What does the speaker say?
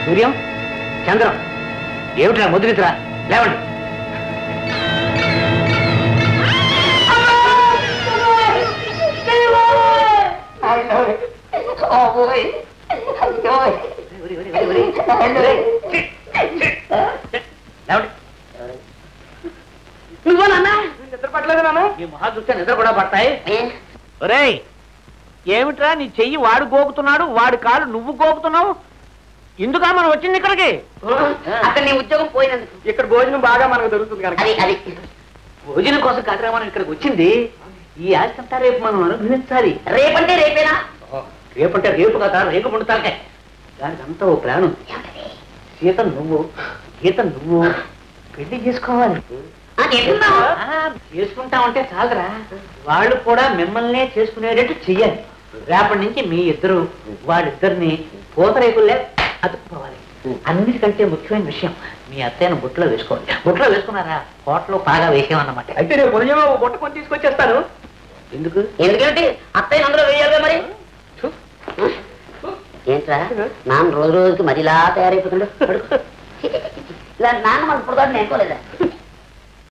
సూర్యం, చంద్రం, ఏమిట్రా ముద్రిద్రా, లేవండి. నువ్వా నాన్న? నిద్ర పట్టలేదు నాన్న. ఈ మొహా చూస్తే నిద్ర కూడా పడతాయి. ఒరేయ్, ఏమిట్రా నీ చెయ్యి వాడు గోకుతున్నాడు, వాడి కాలు నువ్వు గోకుతున్నావు. ఎందుకా మనం వచ్చింది ఇక్కడికి? అక్కడ నీ ఉద్యోగం పోయినందుకు. ఇక్కడ భోజనం బాగా మనకు దొరుకుతుంది కనుక. అది భోజనం కోసం కాదురా మనం ఇక్కడికి వచ్చింది. ఈ ఆస్తి అంతా రేపు మనం అనుభవించాలి. రేపంటే రేపేనా? రేపంటే రేపు కదా, రేపు పుడతాకే. దానికి అంతా ఓ ప్లాన్ ఉంది. సీత నువ్వు, గీత నువ్వు పెళ్లి చేసుకోవాలి. చేసుకుంటామంటే చాలరా, వాళ్ళు కూడా మిమ్మల్నే చేసుకునేటట్టు చెయ్యాలి. రేపటి నుంచి మీ ఇద్దరు వాళ్ళిద్దరిని పూతరేకుల్లే అతుక్కుపోవాలి. అన్నిటికంటే ముఖ్యమైన విషయం, మీ అత్తయ్యను బుట్టలో వేసుకోవాలి. బుట్టలో వేసుకున్నారా, కోటలో బాగా వేసామన్నమాట. అయితే రేపు ఉదయం బుట్ట కొని తీసుకొచ్చేస్తాను. ఎందుకు? ఎందుకంటే అత్తయ్య అందులో వేయాలి మరి. ఏంట్రా నాన్న రోజు రోజుకి మరిలా తయారైపోతుండే. ఇలా నాన్న మనకు ఇప్పుడు నేర్చుకోలేదా?